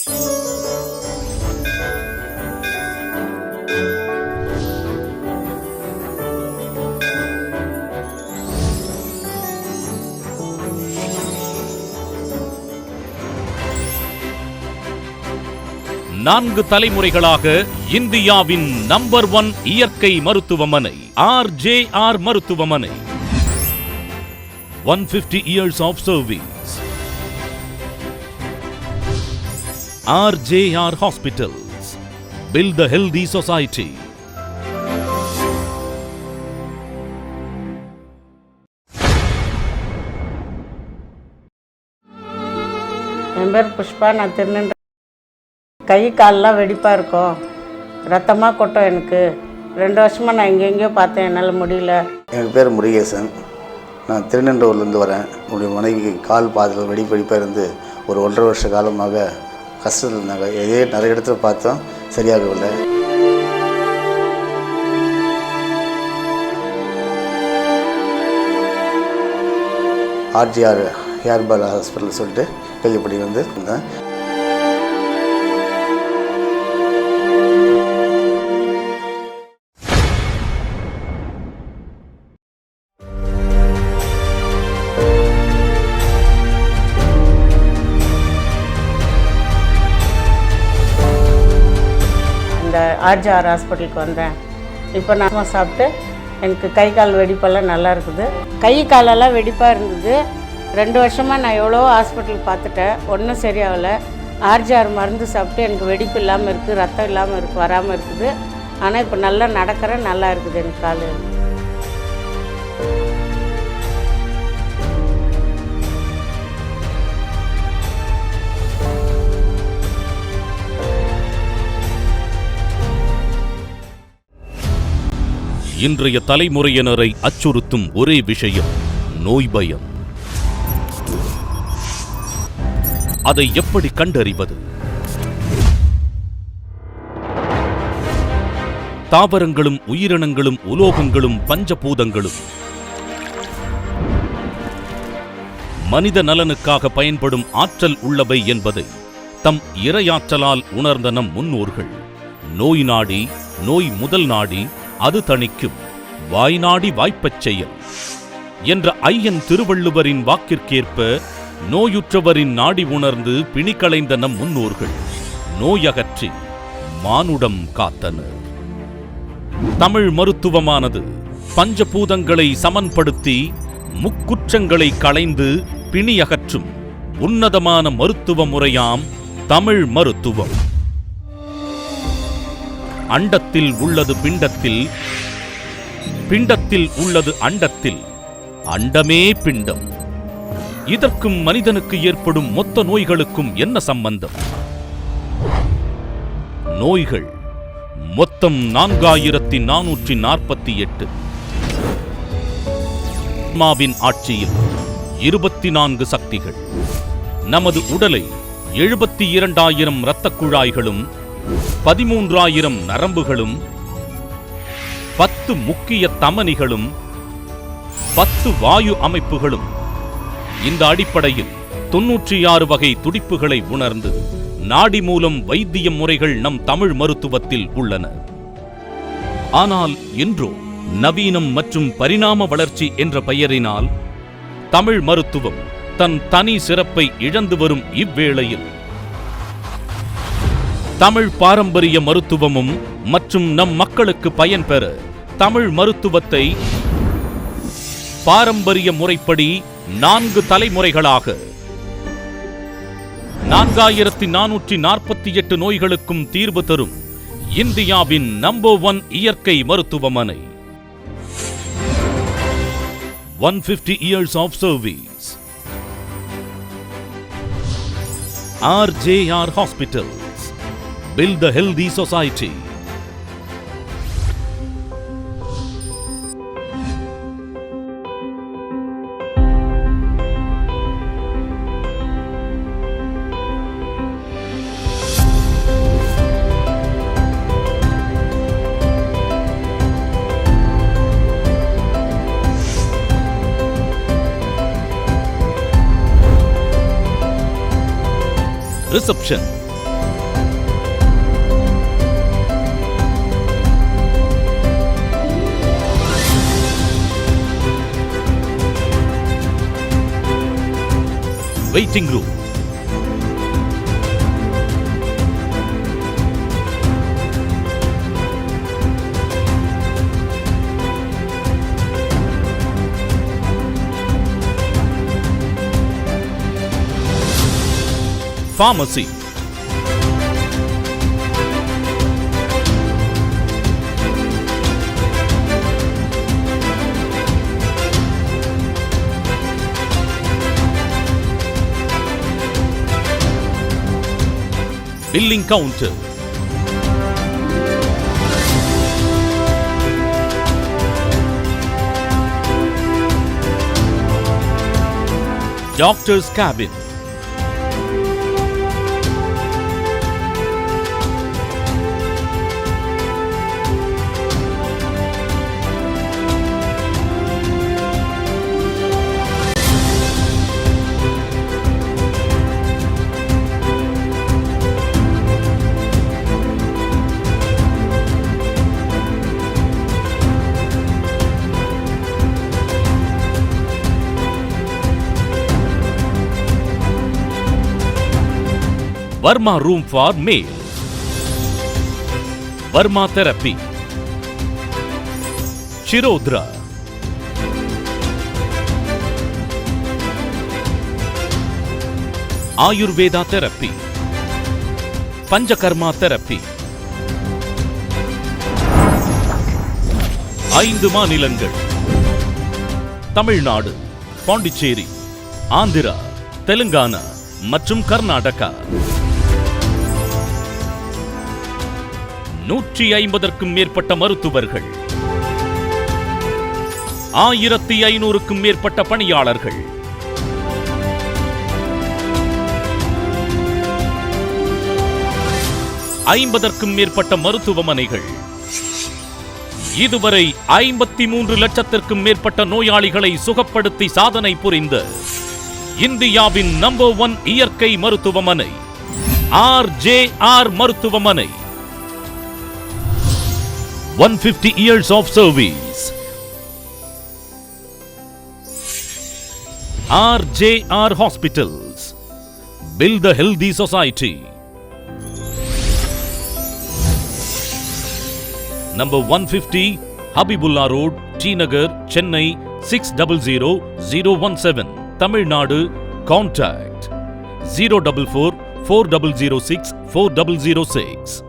நான்கு தலைமுறைகளாக இந்தியாவின் நம்பர் 1 இயற்கை மருத்துவமனை RJR மருத்துவமனை. 150 years of service. RJR Hospitals. Build the healthy society. என் பேர் புஷ்பா. நான் திருநெல்வேலி. கை காலெலாம் வெடிப்பாக இருக்கும், ரத்தமாக கொட்டும். எனக்கு 2 வருஷமாக நான் எங்கெங்கேயோ பார்த்தேன், என்னால் முடியல. என் பேர் முருகேசன். நான் திருநெல்வேலியிலேருந்து வரேன். என்னுடைய மனைவி கால் பாதத்தில் வெடிப்பாக இருந்து ஒரு 1.5 வருஷ காலமாக கஷ்டத்தில் இருந்தாங்க. நிறைய இடத்துல பார்த்தோம், சரியாகவில்லை. RJR ஹேர்பல் ஹாஸ்பிட்டல் சொல்லிட்டு கேள்விப்படி வந்து இருந்தேன். RJR ஹாஸ்பிட்டலுக்கு வந்தேன். இப்போ நான் சாப்பிட்டு எனக்கு கை கால் வெடிப்பெல்லாம் நல்லா இருக்குது. கை காலெல்லாம் வெடிப்பாக இருந்தது. 2 வருஷமாக நான் எவ்வளோ ஹாஸ்பிட்டல் பார்த்துட்டேன், ஒன்றும் சரியாகலை. RJR மருந்து சாப்பிட்டு எனக்கு வெடிப்பு இல்லாமல் இருக்குது, ரத்தம் இல்லாமல் வராமல் இருக்குது. ஆனால் இப்போ நல்லா நடக்கிறேன், நல்லா இருக்குது எனக்கு கால். இன்றைய தலைமுறையினரை அச்சுறுத்தும் ஒரே விஷயம் நோய் பயம். அதை எப்படி கண்டறிவது? தாவரங்களும் உயிரினங்களும் உலோகங்களும் பஞ்சபூதங்களும் மனித நலனுக்காக பயன்படும் ஆற்றல் உள்ளவை என்பதை தம் இறையாற்றலால் உணர்ந்த நம் முன்னோர்கள் நோய் நாடி, நோய் முதல் நாடி அது தணிக்கும், வாய்நாடி வாய்ப்பச் செயல் என்ற ஐயன் திருவள்ளுவரின் வாக்கிற்கேற்ப நோயுற்றவரின் நாடி உணர்ந்து பிணிக்களைந்த நம் முன்னோர்கள் நோயகற்றி மானுடம் காத்தனர். தமிழ் மருத்துவமானது பஞ்சபூதங்களை சமன்படுத்தி முக்குற்றங்களை களைந்து பிணியகற்றும் உன்னதமான மருத்துவ முறையாம் தமிழ் மருத்துவம். அண்டத்தில் உள்ளது பிண்டத்தில், பிண்டத்தில் உள்ளது அண்டத்தில், அண்டமே பிண்டம். இதற்கும் மனிதனுக்கு ஏற்படும் மொத்த நோய்களுக்கும் என்ன சம்பந்தம்? நோய்கள் மொத்தம் 4448. ஆத்மாவின் ஆட்சியில் 24 சக்திகள். நமது உடலை 72,000 இரத்தக் குழாய்களும் 13,000 நரம்புகளும் 10 முக்கிய தமனிகளும் 10 வாயு அமைப்புகளும், இந்த அடிப்படையில் 96 வகை துடிப்புகளை உணர்ந்து நாடி மூலம் வைத்திய முறைகள் நம் தமிழ் மருத்துவத்தில் உள்ளன. ஆனால் இன்றோ நவீனம் மற்றும் பரிணாம வளர்ச்சி என்ற பெயரினால் தமிழ் மருத்துவம் தன் தனி சிறப்பை இழந்து வரும் இவ்வேளையில் தமிழ் பாரம்பரிய மருத்துவமும் மற்றும் நம் மக்களுக்கு பயன் பெற தமிழ் மருத்துவத்தை பாரம்பரிய முறைப்படி 4 தலைமுறைகளாக 4448 நோய்களுக்கும் தீர்வு தரும் இந்தியாவின் நம்பர் 1 இயற்கை மருத்துவமனை. 150 years of service. RJR Hospitals. Build the healthy society. Reception. Waiting room. Pharmacy. Billing counter. Doctor's cabin. Verma room for male. Verma therapy. Shirodra. Ayurveda therapy. Panchakarma therapy. 5 மாநிலங்கள்: தமிழ்நாடு, பாண்டிச்சேரி, ஆந்திரா, தெலுங்கானா மற்றும் கர்நாடகா. 150க்கும் மேற்பட்ட மருத்துவர்கள், 1500க்கும் மேற்பட்ட பணியாளர்கள், 50க்கும் மேற்பட்ட மருத்துவமனைகள். இதுவரை 53 லட்சத்திற்கும் மேற்பட்ட நோயாளிகளை சுகப்படுத்தி சாதனை புரிந்த இந்தியாவின் நம்பர் 1 இயற்கை மருத்துவமனை RJR மருத்துவமனை. 150 years of service. RJR Hospitals. Build the healthy society. Number 150 Habibullah Road, T Nagar, Chennai 600017. Tamil Nadu. Contact 044 4006 4006.